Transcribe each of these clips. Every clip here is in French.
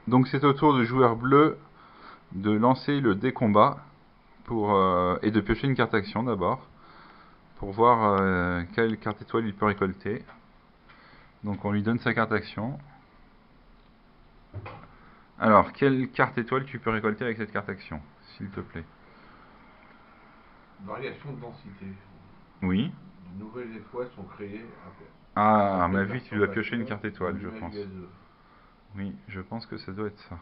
Donc c'est au tour du joueur bleu de lancer le dé combat et de piocher une carte action d'abord pour voir quelle carte étoile il peut récolter. Donc on lui donne sa carte action. Alors, quelle carte étoile tu peux récolter avec cette carte action, s'il te plaît? Variation de densité. Oui. De nouvelles étoiles sont créées Ah, à après ma vue, tu dois piocher une perturbation carte d'un étoile, je nuage pense. gazeux. Oui, je pense que ça doit être ça.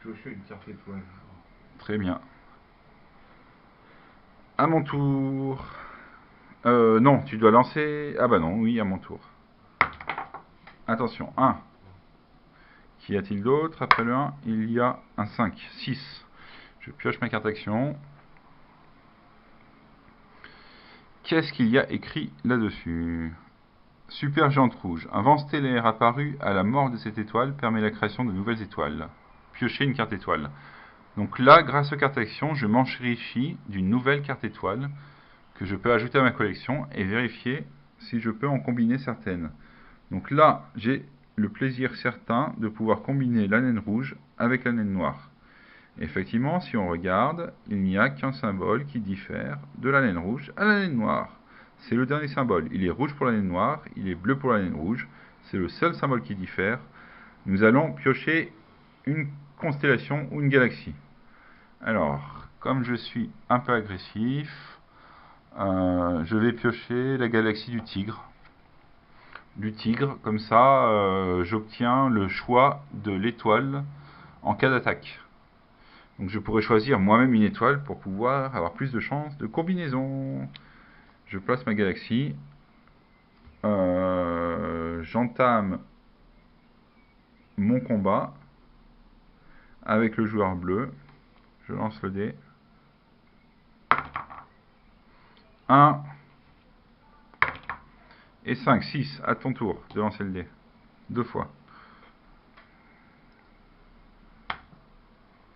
Piocher une carte étoile. Très bien. À mon tour. Non, tu dois lancer. Ah bah non, oui, à mon tour. Attention, 1. Qu'y a-t-il d'autre? Après le 1, il y a un 5. 6. Je pioche ma carte action. Qu'est-ce qu'il y a écrit là-dessus? Super géante rouge. Un vent stellaire apparu à la mort de cette étoile permet la création de nouvelles étoiles. Piocher une carte étoile. Donc là, grâce aux cartes actions, je m'enrichis d'une nouvelle carte étoile que je peux ajouter à ma collection et vérifier si je peux en combiner certaines. Donc là, j'ai le plaisir certain de pouvoir combiner la naine rouge avec la naine noire. Effectivement, si on regarde, il n'y a qu'un symbole qui diffère de la naine rouge à la naine noire. C'est le dernier symbole. Il est rouge pour la naine noire, il est bleu pour la naine rouge. C'est le seul symbole qui diffère. Nous allons piocher une constellation ou une galaxie. Alors, comme je suis un peu agressif, je vais piocher la galaxie du Tigre. Comme ça, j'obtiens le choix de l'étoile en cas d'attaque. Donc je pourrais choisir moi-même une étoile pour pouvoir avoir plus de chances de combinaison. Je place ma galaxie. J'entame mon combat avec le joueur bleu. Je lance le dé. 1 et 5, 6. À ton tour de lancer le dé. Deux fois.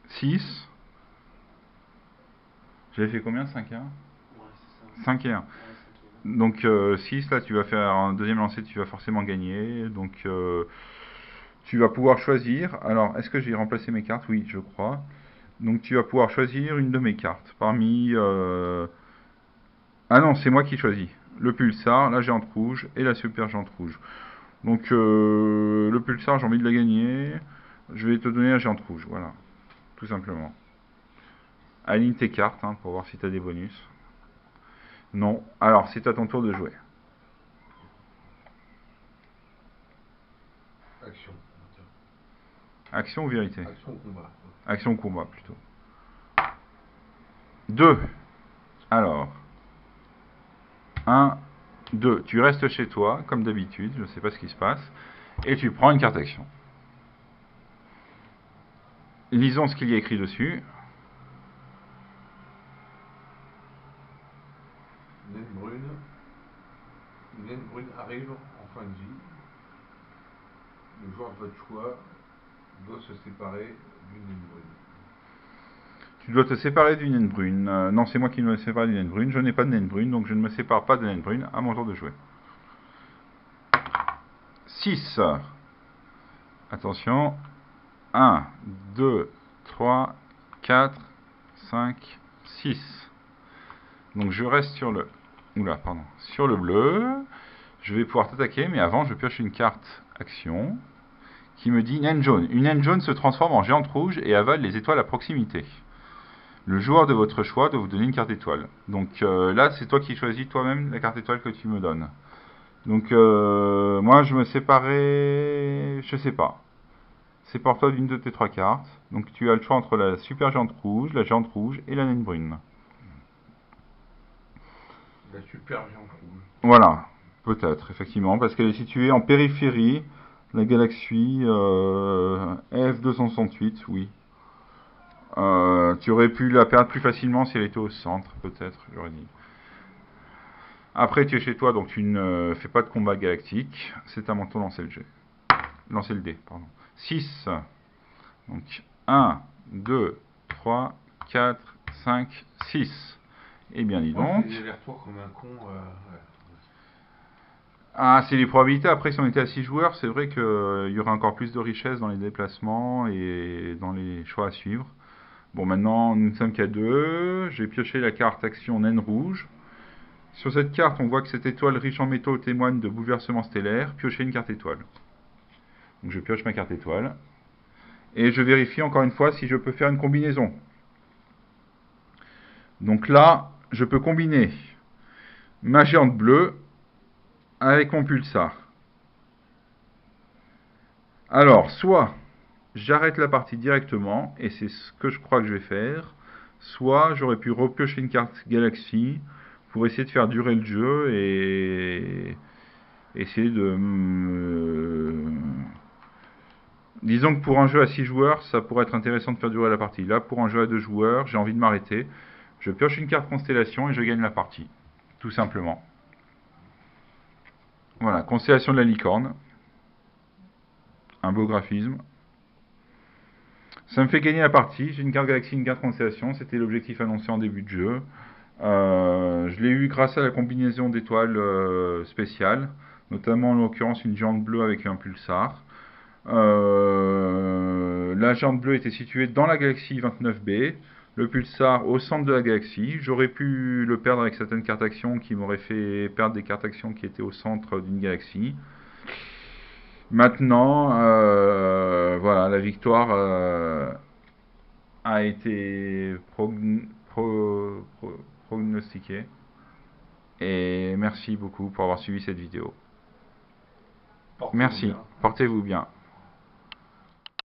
6. J'avais fait combien? 5 et 1? Ouais, c'est ça. 5 et 1. Ouais, 5 et 1. Donc 6, là tu vas faire un deuxième lancer, tu vas forcément gagner. Donc tu vas pouvoir choisir. Alors, est-ce que j'ai remplacé mes cartes? Oui, je crois. Donc tu vas pouvoir choisir une de mes cartes parmi... Ah non, c'est moi qui choisis. Le pulsar, la géante rouge et la super géante rouge. Donc le pulsar, j'ai envie de la gagner. Je vais te donner la géante rouge, voilà. Tout simplement. Aligne tes cartes hein, pour voir si tu as des bonus. Non. Alors, c'est à ton tour de jouer. Action. Action ou vérité? Action combat. Action ou combat plutôt. 2. Alors, 1, 2. Tu restes chez toi, comme d'habitude, je ne sais pas ce qui se passe, et tu prends une carte action. Lisons ce qu'il y a écrit dessus. Naine brune. Une naine brune arrive en fin de vie. Le joueur de votre choix doit se séparer d'une naine brune. Tu dois te séparer d'une naine brune. Non, c'est moi qui me sépare d'une naine brune. Je n'ai pas de naine brune, donc je ne me sépare pas de naine brune. À mon tour de jouer. 6. Attention. 1, 2, 3, 4, 5, 6. Donc je reste sur le... Oula, pardon. Sur le bleu. Je vais pouvoir t'attaquer, mais avant, je pioche une carte action qui me dit naine jaune. Une naine jaune se transforme en géante rouge et avale les étoiles à proximité. Le joueur de votre choix doit vous donner une carte étoile. Donc là, c'est toi qui choisis toi-même la carte étoile que tu me donnes. Donc moi, je me séparais... Je sais pas. Sépare-toi d'une de tes trois cartes. Donc tu as le choix entre la super géante rouge, la géante rouge et la naine brune. La super géante rouge. Voilà. Peut-être, effectivement, parce qu'elle est située en périphérie. La galaxie F268, oui. Tu aurais pu la perdre plus facilement si elle était au centre, peut-être, j'aurais dit. Après, tu es chez toi, donc tu ne fais pas de combat galactique. C'est à mon tour de lancer le jet. Lancer le dé, pardon. 6. Donc 1, 2, 3, 4, 5, 6. Eh bien, dis Moi, je fais donc. des allers-retours comme un con. Ouais. Ah, c'est les probabilités. Après, si on était à 6 joueurs, c'est vrai qu'il y aurait encore plus de richesse dans les déplacements et dans les choix à suivre. Bon, maintenant, nous ne sommes qu'à 2. J'ai pioché la carte action naine rouge. Sur cette carte, on voit que cette étoile riche en métaux témoigne de bouleversement stellaire. Piocher une carte étoile. Donc je pioche ma carte étoile. Et je vérifie encore une fois si je peux faire une combinaison. Donc là, je peux combiner ma géante bleue avec mon pulsar. Alors, soit j'arrête la partie directement, et c'est ce que je crois que je vais faire, soit j'aurais pu repiocher une carte Galaxy pour essayer de faire durer le jeu et essayer de... Disons que pour un jeu à 6 joueurs, ça pourrait être intéressant de faire durer la partie. Là, pour un jeu à 2 joueurs, j'ai envie de m'arrêter. Je pioche une carte Constellation et je gagne la partie. Tout simplement. Voilà, Constellation de la Licorne. Un beau graphisme. Ça me fait gagner la partie. J'ai une carte Galaxy, une carte Constellation. C'était l'objectif annoncé en début de jeu. Je l'ai eu grâce à la combinaison d'étoiles spéciales. Notamment en l'occurrence une géante bleue avec un pulsar. La géante bleue était située dans la galaxie 29b, le pulsar au centre de la galaxie. J'aurais pu le perdre avec certaines cartes actions qui m'auraient fait perdre des cartes actions qui étaient au centre d'une galaxie. Maintenant, voilà, la victoire a été prognostiquée. Et merci beaucoup pour avoir suivi cette vidéo. Portez-vous Merci, bien. portez-vous bien.